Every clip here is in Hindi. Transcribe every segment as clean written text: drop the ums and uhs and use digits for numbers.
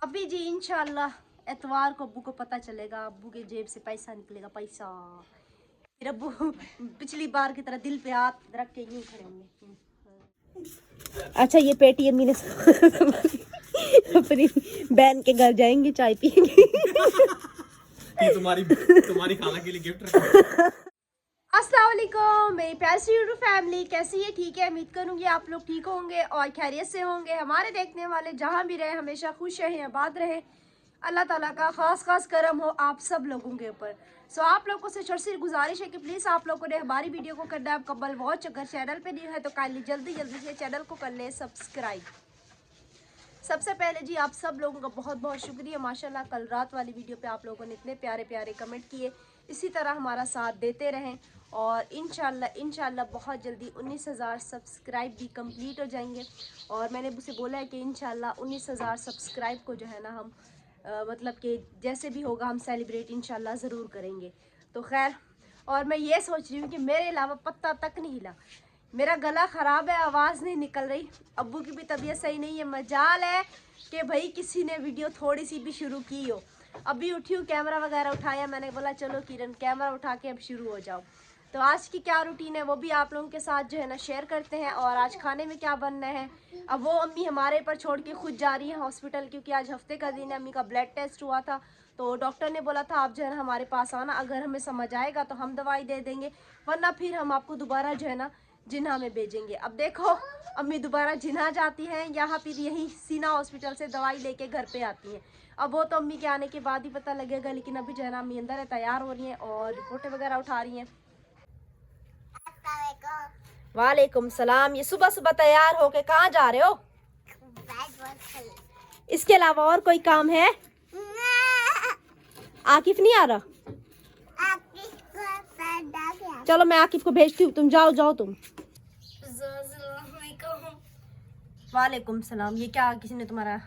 अभी जी इंशाल्लाह एतवार को अब्बू को पता चलेगा, अब्बू के जेब से पैसा निकलेगा, पैसा। फिर अब्बू पिछली बार की तरह दिल पे हाथ रख के यूं खड़े होंगे। अच्छा ये पेटी अम्मी ने अपनी बहन के घर जाएंगे, चाय पियेंगे। ये तुम्हारी खाना के लिए गिफ्ट रखा। अस्सलाम वालेकुम मेरी प्यारी सी यूट्यूब फैमिली, कैसी है? ठीक है, उम्मीद करूंगी आप लोग ठीक होंगे और खैरियत से होंगे। हमारे देखने वाले जहां भी रहे हमेशा खुश रहें, आबाद रहे। अल्लाह ताला का खास करम हो आप सब लोगों के ऊपर। सो आप लोगों से छोटी सी गुजारिश है कि प्लीज़ आप लोगों ने हमारी वीडियो को करना है कबल वॉच। अगर चैनल पे न्यू है तो काइंडली जल्दी से चैनल को कर ले सब्सक्राइब। सबसे पहले जी आप सब लोगों का बहुत बहुत शुक्रिया। माशाल्लाह कल रात वाली वीडियो पे आप लोगों ने इतने प्यारे प्यारे कमेंट किए, इसी तरह हमारा साथ देते रहें और इंशाल्लाह बहुत जल्दी 19,000 सब्सक्राइब भी कंप्लीट हो जाएंगे। और मैंने उसे बोला है कि इंशाल्लाह 19,000 सब्सक्राइब को जो है ना हम मतलब कि जैसे भी होगा हम सेलिब्रेट इंशाल्लाह ज़रूर करेंगे। तो खैर, और मैं ये सोच रही हूँ कि मेरे अलावा पत्ता तक नहीं हिला। मेरा गला ख़राब है, आवाज़ नहीं निकल रही। अब्बू की भी तबीयत सही नहीं है। मजाल है कि भाई किसी ने वीडियो थोड़ी सी भी शुरू की हो। अभी उठी हूँ, कैमरा वगैरह उठाया, मैंने बोला चलो किरण कैमरा उठा के अब शुरू हो जाओ। तो आज की क्या रूटीन है वो भी आप लोगों के साथ जो है ना शेयर करते हैं। और आज खाने में क्या बनना है, अब वो अम्मी हमारे पर छोड़ के खुद जा रही है हॉस्पिटल, क्योंकि आज हफ्ते का दिन है। अम्मी का ब्लड टेस्ट हुआ था तो डॉक्टर ने बोला था आप जो है ना हमारे पास आना, अगर हमें समझ आएगा तो हम दवाई दे देंगे, वरना फिर हम आपको दोबारा जो है ना जिन्हा में भेजेंगे। अब देखो अम्मी दोबारा जिन्हा जाती हैं या फिर यही सीना हॉस्पिटल से दवाई लेके घर पे आती हैं। अब वो तो अम्मी के आने के बाद ही पता लगेगा, लेकिन अभी जो है ना अम्मी अंदर है, तैयार हो रही हैं और रिपोर्टें वगैरह उठा रही हैं। वालेकुम सलाम। ये सुबह सुबह तैयार होके कहाँ जा रहे हो? इसके अलावा और कोई काम है? आकिफ नहीं आ रहा? चलो मैं आकिफ को भेजती हूँ, तुम जाओ तुम। वालेकुम सलाम। ये क्या किसी ने तुम्हारा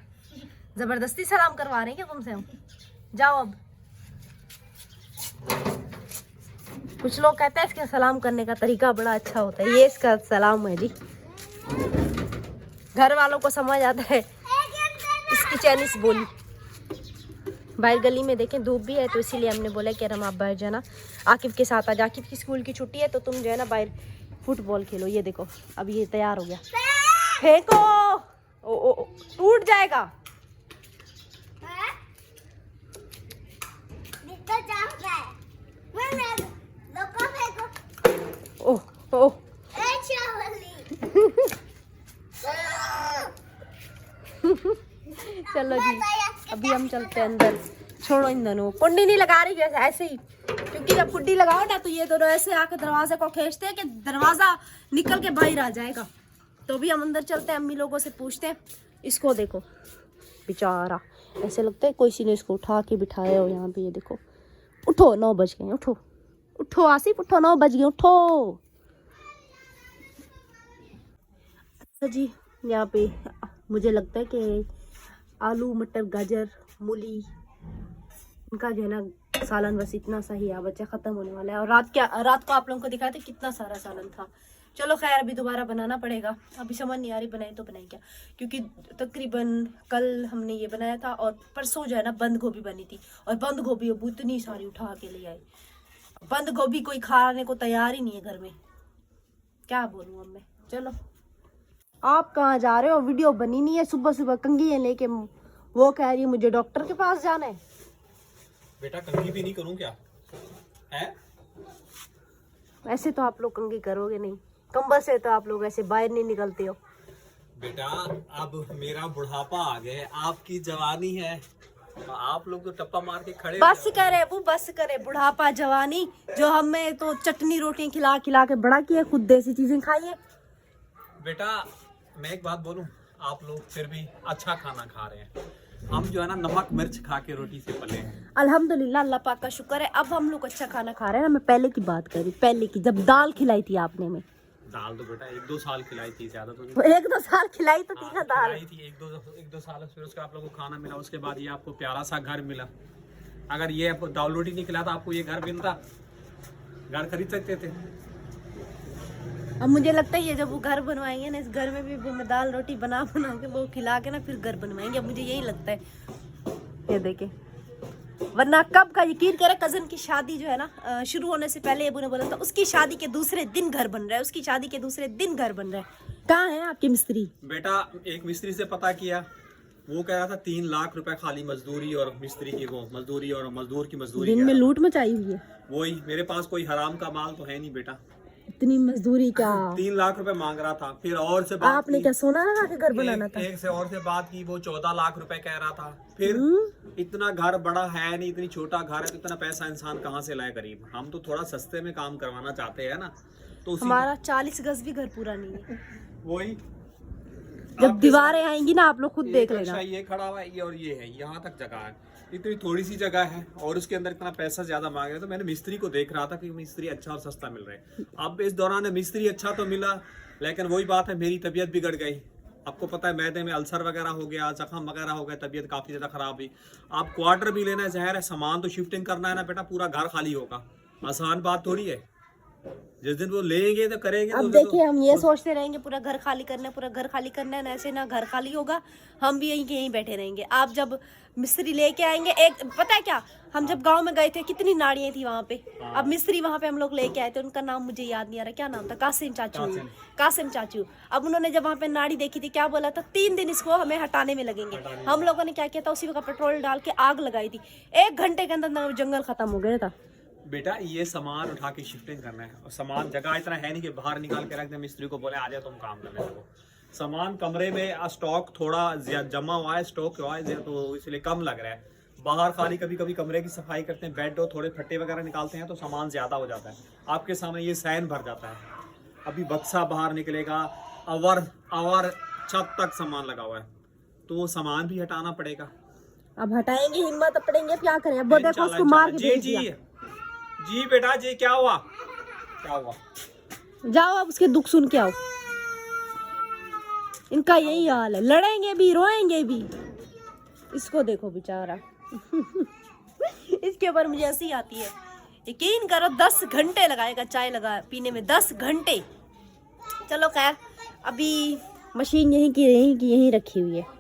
जबरदस्ती सलाम करवा रहे हैं क्या तुमसे? हम जाओ अब। कुछ लोग कहते हैं इसके सलाम करने का तरीका बड़ा अच्छा होता है। ये इसका सलाम है जी, घर वालों को समझ आता है इसकी चाइनीज बोली। बाहर गली में देखें धूप भी है तो इसीलिए हमने बोला कि हम आप बाहर जाना आकिफ के साथ। आज आकिफ की स्कूल की छुट्टी है तो तुम जो है ना बाहर फुटबॉल खेलो। ये देखो अब ये तैयार हो गया, फेंको। ओ टूट जाएगा। ओह ओह चलो जी अभी हम चलते हैं अंदर। छोड़ो इन दोनों, कुंडी नहीं लगा रही जैसे ऐसे ही, क्योंकि जब कुंडी लगाओ ना तो ये दोनों ऐसे आके दरवाजे को खींचते हैं कि दरवाजा निकल के बाहर आ जाएगा। तो भी हम अंदर चलते हैं, अम्मी लोगों से पूछते हैं। इसको देखो बेचारा, ऐसे लगता है कोई ने इसको उठा के बिठाया हो यहाँ पे। ये देखो, उठो 9 बज गए, उठो आसिफ, उठो 9 बज गए, उठो। अच्छा जी, यहाँ पे मुझे लगता है कि आलू मटर गाजर मूली इनका जो है ना सालन बस इतना सा ही है, बच्चा ख़त्म होने वाला है। और रात को आप लोगों को दिखाया था कितना सारा सालन था। चलो खैर अभी दोबारा बनाना पड़ेगा। अभी समझ नहीं आ रही बनाए तो बनाए क्या, क्योंकि तकरीबन कल हमने ये बनाया था और परसों जो है ना बंद गोभी बनी थी। और बंद गोभी अब इतनी सारी उठा के ले आए। बंद गोभी कोई खाने को तैयार ही नहीं है घर में, क्या बोलूँ अब मैं। चलो आप कहाँ जा रहे हो? वीडियो बनी नहीं है, सुबह सुबह कंघी है लेके वो कह रही है मुझे डॉक्टर के पास जाना है। बेटा कंघी भी नहीं करूं क्या है? ऐसे तो आप लोग कंघी करोगे नहीं, कंबल से तो आप लोग ऐसे बाहर नहीं निकलते हो। बेटा अब मेरा बुढ़ापा आ गया, आपकी जवानी है, आप लोग तो टप्पा मार के खड़े। बस करे वो, बस करे बुढ़ापा जवानी, जो हमें तो चटनी रोटियां खिला खिला के बड़ा किया, खुद देसी चीजें खाइए। बेटा मैं एक बात बोलूं, आप लोग फिर भी अच्छा खाना खा रहे हैं। हम जो है ना नमक मिर्च खा के रोटी से पले हैं। अल्हम्दुलिल्लाह, अल्लाह पाक का शुक्र है अब हम लोग अच्छा खाना खा रहे हैं ना। मैं पहले की बात करी, पहले की जब दाल खिलाई थी आपने में। दाल तो बेटा 1-2 साल खिलाई थी, ज्यादा तो नहीं। 1-2 साल खिलाई तो थी ना दाल। खिलाई थी 1-2 साल, फिर उसका आप लोगों को खाना मिला, उसके बाद ये आपको प्यारा सा घर मिला। अगर ये आपको दाल रोटी नहीं खिलाता आपको ये घर मिलता, घर खरीद सकते थे। अब मुझे लगता है ये जब वो घर बनवाएंगे ना, इस घर में भी वो मैं दाल रोटी बना के वो खिला के ना फिर घर बनवाएंगे। अब मुझे यही लगता है ये देखे, वरना कब का यकीन करे, कजन की शादी जो है ना शुरू होने से पहले अबू ने बोला था उसकी शादी के दूसरे दिन घर बन रहा है, उसकी शादी के दूसरे दिन घर बन रहा है। कहाँ है आपके मिस्त्री? बेटा एक मिस्त्री से पता किया, वो कह रहा था 3 लाख रुपए खाली मजदूरी और मिस्त्री की, वो मजदूरी और मजदूर की मजदूरी। दिन में लूट मचाई हुई है। वही, मेरे पास कोई हराम का माल तो है नहीं बेटा। इतनी मजदूरी क्या? 3 लाख रुपए मांग रहा था। फिर और से बात आपने की, क्या सोना लगा के घर बनाना था? एक से और से बात की, वो 14 लाख रुपए कह रहा था। फिर इतना घर बड़ा है नहीं, इतनी छोटा घर है, तो इतना पैसा इंसान कहाँ से लाए गरीब। हम तो थोड़ा सस्ते में काम करवाना चाहते हैं ना, तो हमारा 40 गज भी घर पूरा नहीं है। वही, जब दीवारें आएंगी ना आप लोग खुद देख लेना। ये खड़ा हुआ है, ये और ये है, यहाँ तक जगह है, इतनी थोड़ी सी जगह है और उसके अंदर इतना पैसा ज्यादा मांग रहे। तो मैंने मिस्त्री को देख रहा था कि मिस्त्री अच्छा और सस्ता मिल रहा है। अब इस दौरान मिस्त्री अच्छा तो मिला, लेकिन वही बात है, मेरी तबीयत बिगड़ गई। आपको पता है मैदे में अल्सर वगैरह हो गया, जख्म वगैरह हो गया, तबीयत काफी ज्यादा खराब हुई। आप क्वार्टर भी लेना है, जहर है, सामान तो शिफ्टिंग करना है ना बेटा, पूरा घर खाली होगा, आसान बात थोड़ी है। जिस दिन वो लेंगे तो करेंगे। अब देखिए हम ये सोचते रहेंगे पूरा घर खाली करना है, पूरा घर खाली करना है, ऐसे ना घर खाली होगा, हम भी यहीं के यहीं बैठे रहेंगे। आप जब मिस्त्री लेके आएंगे, एक पता है क्या, हम जब गांव में गए थे कितनी नाड़ियां थी वहाँ पे। अब मिस्त्री वहाँ पे हम लोग लेके आए थे, उनका नाम मुझे याद नहीं आ रहा, क्या नाम था, कासिम चाचू। अब उन्होंने जब वहाँ पे नाड़ी देखी थी, क्या बोला था, 3 दिन इसको हमें हटाने में लगेंगे। हम लोगों ने क्या किया था, उसी वक्त पेट्रोल डाल के आग लगाई थी, 1 घंटे के अंदर जंगल खत्म हो गया था। बेटा ये सामान उठा के शिफ्टिंग करना है, और सामान जगह इतना है नहीं कि बाहर निकाल के रख दे, मिस्त्री को बोले आ जा तुम काम करने लगो। सामान कमरे में स्टॉक थोड़ा जमा हुआ है, स्टॉक हुआ है, तो इसलिए कम लग रहा है। बाहर खाली कभी कभी कमरे की सफाई करते हैं, बेड और थोड़े फट्टे वगैरह निकालते हैं, तो सामान ज्यादा हो जाता है। आपके सामने ये सैन भर जाता है, अभी बक्सा बाहर निकलेगा, अवर छत तक सामान लगा हुआ है, तो वो सामान भी हटाना पड़ेगा। अब हटाएंगे, हिम्मत पड़ेंगे, क्या करें। अब देखो उसको मार के भेज दिया। जी बेटा जी, क्या हुआ? जाओ अब उसके दुख सुन के आओ। इनका यही हाल है, लड़ेंगे भी रोएंगे भी। इसको देखो बेचारा इसके ऊपर मुझे हंसी आती है। यकीन करो 10 घंटे लगाएगा चाय लगा पीने में, 10 घंटे। चलो खैर, अभी मशीन यहीं की यहीं रखी हुई है।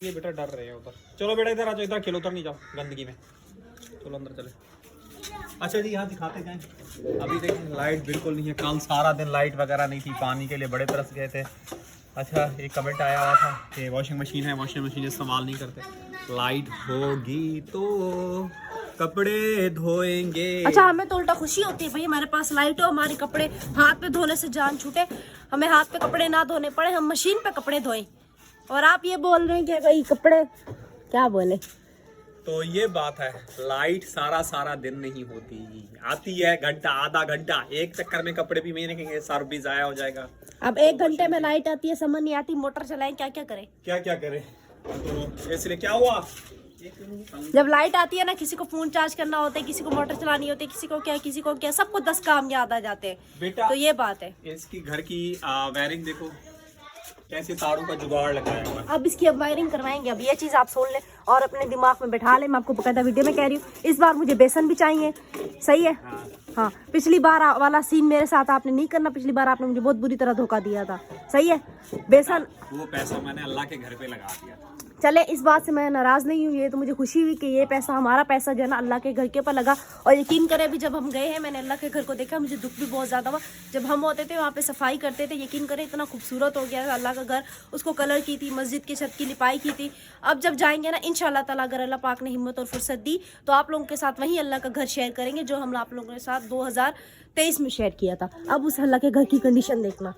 ये बेटा डर रहे हैं उधर। चलो बेटा इधर आ जाओ, इधर खेलो, उधर नहीं जाओ गंदगी में, चलो अंदर चले। अच्छा जी, यहाँ दिखाते जाएं। अभी देखिए लाइट बिल्कुल नहीं है, कल सारा दिन लाइट वगैरह नहीं थी, पानी के लिए बड़े तरस गए थे। अच्छा एक कमेंट आया हुआ था कि वॉशिंग मशीन है, वॉशिंग मशीन इस्तेमाल नहीं करते, लाइट होगी तो कपड़े धोएंगे। अच्छा हमें तो उल्टा खुशी होती है भाई, हमारे पास लाइट हो, हमारे कपड़े हाथ पे धोने से जान छूटे, हमें हाथ पे कपड़े ना धोने पड़े, हम मशीन पे कपड़े धोएं। और आप ये बोल रहे हैं कि भाई कपड़े, क्या बोले। तो ये बात है, लाइट सारा दिन नहीं होती, आती है घंटा आधा घंटा, एक चक्कर में कपड़े भी मेरे के सर्फ भी जाया हो जाएगा। अब 1 घंटे में लाइट आती है, समझ नहीं आती, मोटर चलाएं, क्या करें। तो इसलिए क्या हुआ, जब लाइट आती है ना, किसी को फोन चार्ज करना होता है, किसी को मोटर चलानी होती है, किसी को क्या, सबको 10 काम याद आ जाते हैं बेटा। तो ये बात है। इसकी घर की वायरिंग देखो कैसे तारों का जुगाड़ लगाया हुआ है। अब इसकी अब वायरिंग करवाएंगे। अब ये चीज़ आप सुन लें और अपने दिमाग में बैठा लें। मैं आपको बकायदा वीडियो में कह रही हूँ, इस बार मुझे बेसन भी चाहिए, सही है। हाँ, पिछली बार वाला सीन मेरे साथ आपने नहीं करना, पिछली बार आपने मुझे बहुत बुरी तरह धोखा दिया था, सही है। बेसन, वो पैसा मैंने अल्लाह के घर पे लगा दिया। चले इस बात से मैं नाराज़ नहीं हूँ, ये तो मुझे खुशी हुई कि ये पैसा, हमारा पैसा जो है ना अल्लाह के घर के ऊपर लगा। और यकीन करें अभी जब हम गए हैं, मैंने अल्लाह के घर को देखा, मुझे दुख भी बहुत ज़्यादा हुआ। जब हम होते थे वहाँ पे सफाई करते थे, यकीन करें इतना खूबसूरत हो गया था अल्लाह का घर, उसको कलर की थी, मस्जिद की छत की लिपाई की थी। अब जब जाएंगे ना इंशाल्लाह ताला, अगर अल्लाह पाक ने हिम्मत और फुर्सत दी तो आप लोगों के साथ वही अल्लाह का घर शेयर करेंगे जो हम आप लोगों के साथ 2023 में शेयर किया था। अब उस अल्लाह के घर की कंडीशन देखना,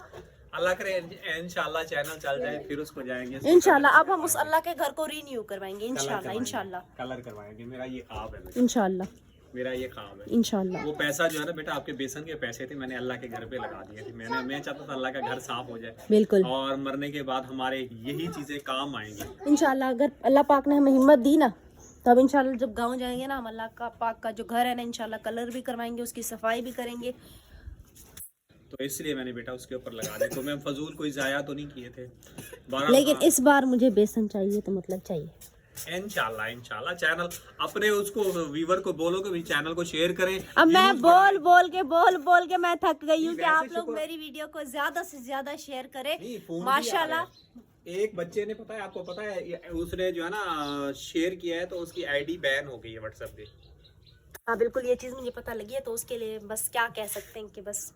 अल्लाह करे इंशाल्लाह चैनल चल जाए, फिर उसको जाएंगे इंशाल्लाह। अब हम उस अल्लाह के घर को रीन्यू करवाएंगे इंशाल्लाह कलर करवाएंगे। मेरा ये ख्वाब है, इंशाल्लाह, मेरा ये ख्वाब है इंशाल्लाह। वो पैसा जो है ना बेटा, आपके बेसन के पैसे थे, मैंने अल्लाह के घर पे लगा दिए थे। मैं चाहता था अल्लाह का घर साफ हो जाए, बिल्कुल, और मरने के बाद हमारे यही चीजें काम आएंगी इंशाल्लाह। अगर अल्लाह पाक ने हमें हिम्मत दी ना, तो अब इंशाल्लाह जब गाँव जाएंगे ना, हम अल्लाह का पाक का जो घर है ना, इंशाल्लाह कलर भी करवाएंगे, उसकी सफाई भी करेंगे। तो इसलिए मैंने बेटा उसके ऊपर लगा दिया। तो मैं फजूल कोई जाया तो नहीं किए थे। लेकिन इस बार मुझे बेसन चाहिए, तो मतलब चाहिए। इंशाल्लाह इंशाल्लाह चैनल अपने उसको व्यूवर को बोलो कि भी चैनल को शेयर करें। अब मैं Views बोल के मैं थक गई हूँ कि वैसे आप लोग शुक्र- मेरी वीडियो को ज्यादा से ज्यादा शेयर करें। नहीं, फोन भी माशाल्लाह। आ रहे हैं। एक बच्चे ने पता है आपको पता है उसने जो है ना शेयर किया है तो उसकी आईडी बैन हो गई है व्हाट्सएप पे। हाँ बिल्कुल, ये चीज मुझे पता लगी है, तो उसके लिए बस क्या कह सकते हैं कि बस,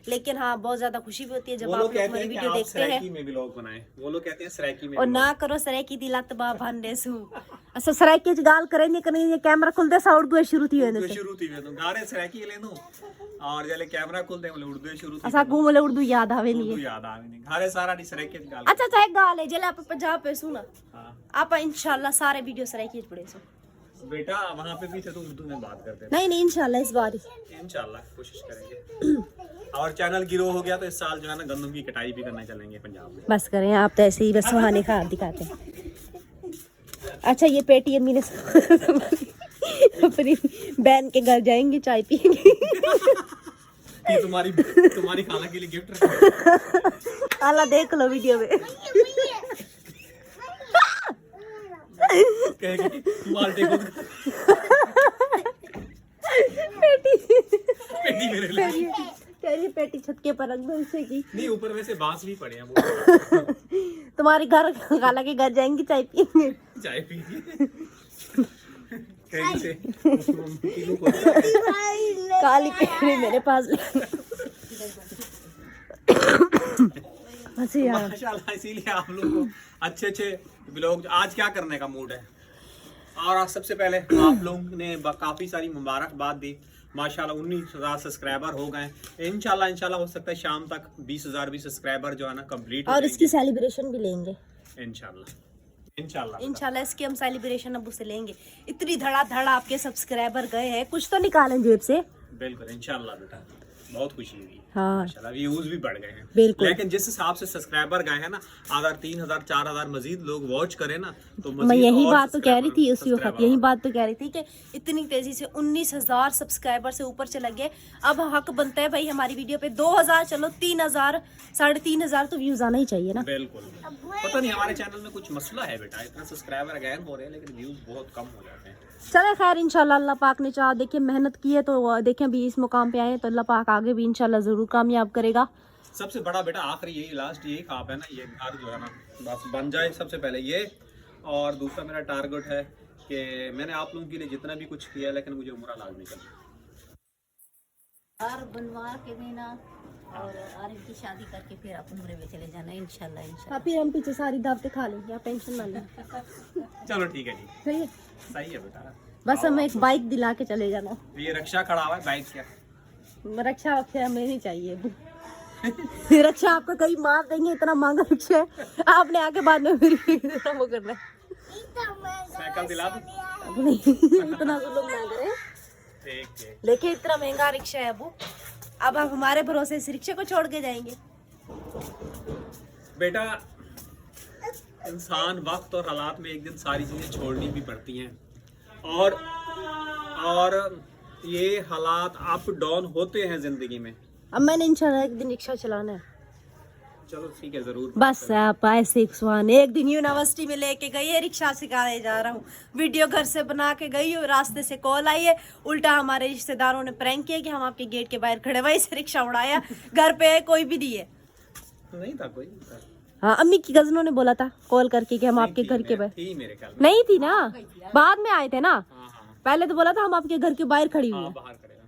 लेकिन हाँ बहुत ज्यादा खुशी भी होती है जब वो आप लोग लोग कहते मेरी हैं कि वीडियो आप देखते हैं। सराइकी में व्लॉग बनाएं। वो लोग कहते हैं सराइकी में और ना vlog। करो सराइकी दी लत बा भांडे सु अच्छा सराइकी च गाल करेंगे कि नहीं, ये कैमरा खुलदे सा उर्दू शुरू थी वेने उर्दू से शुरू थी वे तो गारे सराइकी ले नो और जले कैमरा खोलते बोले उर्दू शुरू थी असा को बोले उर्दू याद आवे उर्दू नहीं। याद आवे नहीं गारे सारा दी सराइकी गाल। अच्छा अच्छा एक गाल है जले आप पंजाब पे सुना हां आप इंशाल्लाह सारे वीडियो सराइकी च पड़े सो। बेटा वहां पे भी थे तो उर्दू में बात करते थे। नहीं नहीं इंशाल्लाह इस बार इंशाल्लाह कोशिश करेंगे। और चैनल गिरो हो गया तो इस साल जो है ना गंदम की कटाई भी करने चलेंगे पंजाब में। बस करें आप तो ऐसे ही बस सुहाने खा दिखाते हैं। अच्छा ये पेटी अम्मी ने अपनी बहन के घर जाएंगे चाय पियेंगे। ये तुम्हारी खाना के लिए गिफ्ट रखा आला देख लो वीडियो में। कहेगी माल्टे को पेटी मेरे लिए तेरी पेटी छत के पर रख दो इसे की। नहीं ऊपर में से बांस भी पड़े हैं वो तुम्हारे घर खाला के घर जाएंगे चाय पियेंगे। चाय पीजिए कहेगी से किलो को काली पेड़ी मेरे पास अच्छा यार माशाल्लाह। इसीलिए आप लोग को अच्छे अच्छे ब्लॉग। आज क्या करने का मूड है? और आज सबसे पहले आप लोग ने काफी सारी मुबारकबाद दी। माशाल्लाह 19,000 सब्सक्राइबर हो गए। इंशाल्लाह हो सकता है शाम तक 20,000 भी सब्सक्राइबर जो है ना कंप्लीट और इसकी सेलिब्रेशन भी लेंगे इंशाल्लाह इसकी हम सेलिब्रेशन अब उससे लेंगे। इतनी धड़ा आपके सब्सक्राइबर गए हैं, कुछ तो निकालें जेब से। बिल्कुल इंशाल्लाह बेटा बहुत खुशी हुई। हाँ माशाल्लाह व्यूज भी बढ़ गए हैं बिल्कुल। लेकिन जिस हिसाब से सब्सक्राइबर गए हैं ना अगर 3,000 4,000 मजीद लोग वॉच करें ना तो मैं यही बात तो कह रही थी उसी सब्सक्राइबर वक्त, यही बात तो कह रही थी कि इतनी तेजी से 19,000 सब्सक्राइबर से ऊपर चले गए। अब हक बनता है भाई हमारी वीडियो पे 2,000 चलो 3,000 3,500 तो व्यूज आना ही चाहिए ना। बिल्कुल। पता नहीं हमारे चैनल में कुछ मसला है बेटा, इतना सब्सक्राइबर अगेन हो रहे हैं लेकिन व्यूज बहुत कम हो जाते हैं। चले खैर इंशाल्लाह अल्लाह पाक ने चाहा, देखिए मेहनत की है तो देखिए अभी इस मुकाम पे आए हैं तो अल्लाह पाक आगे भी इंशाल्लाह जरूर कामयाब करेगा। सबसे बड़ा बेटा आखिरी यही लास्ट यही ख्वाब है ना, ये घर जो है ना बस बन जाए सबसे पहले ये। और दूसरा मेरा टारगेट है कि मैंने आप लोगों के लिए जितना भी कुछ किया लेकिन मुझे उम्र लाजमी करनी और बनवा के देना और आरिफ की शादी करके फिर आप उम्र में चले जाना इंशाल्लाह। फिर हम पीछे सारी दावतें खा लेंगे, आप टेंशन ना लें। चलो ठीक है जी सही है, सही है बेटा। बस हमें एक बाइक दिला के चले जाना। ये रक्षा खड़ा हुआ है बाइक क्या रक्षा वक्षा हमें नहीं चाहिए। रक्षा आपको कहीं मार देंगे, इतना महंगा रक्षा है, आपने आके बाद में मेरी वो करना है। साइकिल दिला दूं? अब नहीं इतना जुल्म ना करें, ठीक देखिए इतना महंगा रिक्शा है अबू, अब आप हमारे भरोसे इस रिक्शे को छोड़ के जाएंगे। बेटा इंसान वक्त और हालात में एक दिन सारी चीजें छोड़नी भी पड़ती हैं और ये हालात अप डाउन होते हैं जिंदगी में। अब मैंने इंशाल्लाह एक दिन रिक्शा चलाना है। चलो ठीक है जरूर। बस आप ऐसे सुहान एक दिन यूनिवर्सिटी में लेके गई है, रिक्शा सिखाने जा रहा हूँ, वीडियो घर से बना के गई हूँ, रास्ते से कॉल आई है, उल्टा हमारे रिश्तेदारों ने प्रैंक किया कि हम आपके गेट के बाहर खड़े, वहीं से रिक्शा उड़ाया, घर पे कोई भी नहीं है। नहीं था कोई हाँ अम्मी की कजनों ने बोला था कॉल करके कि हम आपके घर के बाहर थी मेरे ख्याल में। नहीं थी ना, बाद में आए थे ना, हाँ, पहले तो बोला था हम आपके घर के बाहर खड़ी हुई हाँ, है। बाहर खड़ेगा।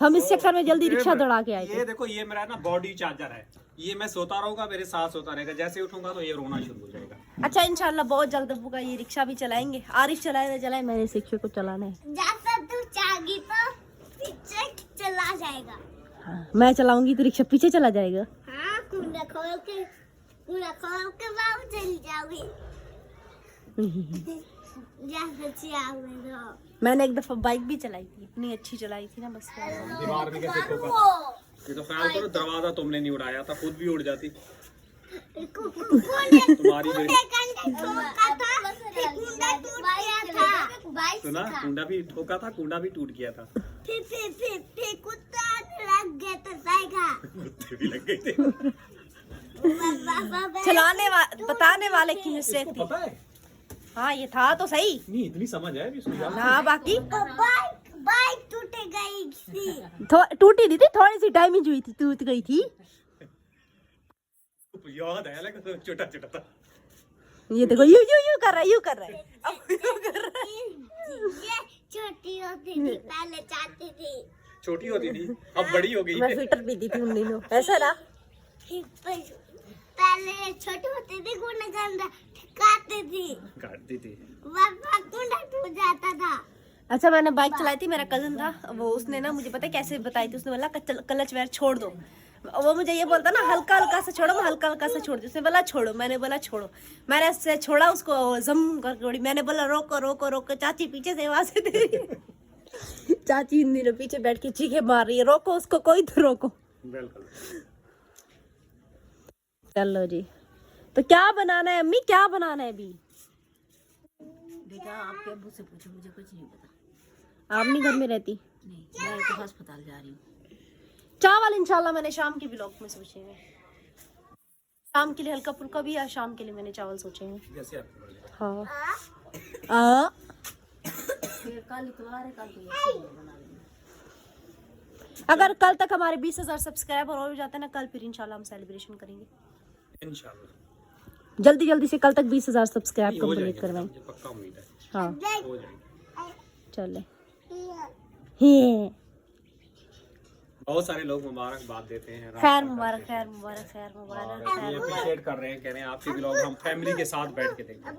हम इस चक्कर में जल्दी रिक्शा दौड़ा के आए थे। ये देखो ये मेरा ना बॉडी चार्जर है, ये मैं सोता रहूंगा मेरे साथ सोता रहेगा, जैसे उठूंगा तो ये रोना शुरू हो जाएगा। अच्छा इंशाल्लाह बहुत जल्द अब्बू का ये रिक्शा भी चलाएंगे, आरिफ चलाए ना चलाए मैंने इस रिक्शे को चलाना है। ज्यादा तू चाहेगी तो पीछे चला जाएगा। हाँ, मैं चलाऊंगी तो रिक्शा पीछे चला जाएगा। हाँ कुंडा खोल के बाहर चली जाओगी। मैंने एक दफा बाइक भी चलाई थी, इतनी अच्छी चलाई थी ना, बस दीवार में कैसे ठोका? ये तो ख्याल करो दरवाजा तुमने नहीं उड़ाया था, खुद भी उड़ जाती तुम्हारी मेरी। सुना कुंडा भी ठोका था, कुंडा भी टूट गया था, फिर कुत्ता लग गया था साइगा। कुत्ते भी लग गए थे। बताने वाले की मिस्टेक इसको थी। पता है हाँ ये था तो सही नहीं इतनी समझ है अभी उसको याद हाँ बाकी बाइक बाइक टूट गई थी। टूटी नहीं थी, थोड़ी सी डैमेज हुई थी, टूट गई थी। याद है लेकिन छोटा छोटा था। ये देखो यू यू यू कर रहा है, यू कर रहा है, अब यू कर रहा है। ये छोटी होती थी पहले चाहती थी, छोटी होती थी अब बड़ी हो गई मैं है। फिल्टर पीती थी उन दिनों, ऐसा ना। पहले छोटी होती थी गुंडा गंदा काटती थी, काटती थी। बाबा गुंडा टूट जाता था। अच्छा मैंने बाइक चलाई थी, मेरा कजन था वो, उसने ना मुझे पता है कैसे बताई थी, उसने बोला क्लच वायर छोड़ दो, वो मुझे ये बोलता ना हल्का हल्का से छोड़ो, मैं हल्का हल्का से छोड़ दी, उसने बोला छोड़ो, मैंने बोला छोड़ो, मैंने से छोड़ा उसको जम करके उड़ी, मैंने बोला रोको रोको रोको, चाची पीछे से आवाज दे रही चाची इन दिनों पीछे बैठ के चीखे मार रही है, रोको उसको कोई तो रोको। बिल्कुल। चलो जी, तो क्या बनाना है अम्मी, क्या बनाना है अभी? बेटा आपके अब्बू से पूछो, मुझे कुछ नहीं पता। आप नहीं घर में रहती? नहीं, मैं तो अस्पताल जा रही हूँ। चावल इंशाल्लाह मैंने शाम के व्लॉग में सोचे हैं, शाम के लिए हल्का फुल्का भी, या शाम के लिए मैंने चावल सोचे हैं। जैसे आपको बोले। हाँ फिर कल इतवार है, कल तो ये बना लेंगे। अगर कल तक हमारे 20,000 सब्सक्राइबर हो जाते हैं ना, कल फिर इंशाल्लाह हम सेलिब्रेशन करेंगे इंशाल्लाह। जल्दी जल्दी से, कल तक 20,000 सब्सक्राइब हो कंप्लीट जाएंगे, करवाएं। मुझे पक्का उम्मीद है हाँ हो जाएंगे। चले हे बहुत सारे लोग मुबारकबाद देते हैं। खैर मुबारक, खैर मुबारक, खैर मुबारक, और खैर ये मुबारक। अप्रिशिएट कर रहे हैं, कह रहे हैं आपके व्लॉग हम फैमिली के साथ बैठ के देखें।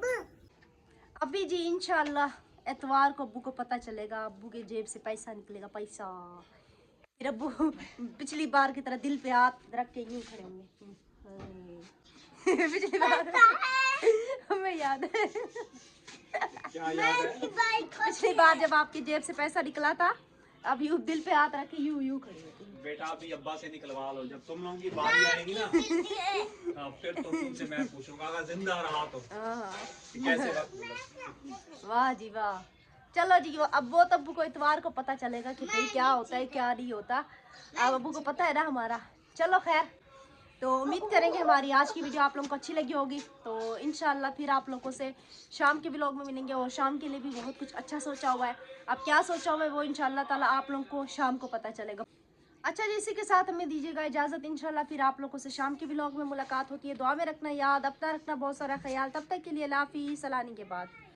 अभी जी इंशाल्लाह एतवार को अब्बू को पता चलेगा, अब्बू के जेब से पैसा निकलेगा, पैसा। फिर अब्बू पिछली बार की तरह दिल पे हाथ रख के यूं खड़े होंगे। पिछली बार हमें याद है, क्या याद है? पिछली बार जब आपकी जेब से पैसा निकला था, अब यूं दिल पे हाथ रख के यूं यूं खड़े होते हैं। बेटा अभी अब्बा से निकलवा लो, जब तुम लोगों की बारी आएगी ना फिर तो तुमसे मैं पूछूंगा, अगर जिंदा रहा तो हाँ। कि कैसे वक्त गुजरा। वाह जी वाह। चलो जी, अब वो अब्बू को इतवार को पता चलेगा कि भाई क्या होता है क्या नहीं होता, अब अब्बू को पता है ना हमारा। चलो खैर, तो उम्मीद करेंगे हमारी आज की वीडियो आप लोगों को अच्छी लगी होगी। तो इंशाल्लाह फिर आप लोगों से शाम के व्लॉग में मिलेंगे, और शाम के लिए भी बहुत कुछ अच्छा सोचा हुआ है। अब क्या सोचा हुआ है वो इंशाल्लाह ताला आप लोगों को शाम को पता चलेगा। अच्छा जी, इसी के साथ हमें दीजिएगा इजाज़त, इंशाल्लाह फिर आप लोगों से शाम के व्लॉग में मुलाकात होती है। दुआ में रखना याद, अपना रखना बहुत सारा ख्याल। तब तक के लिए अल्लाह हाफिज़, सलानी के बाद।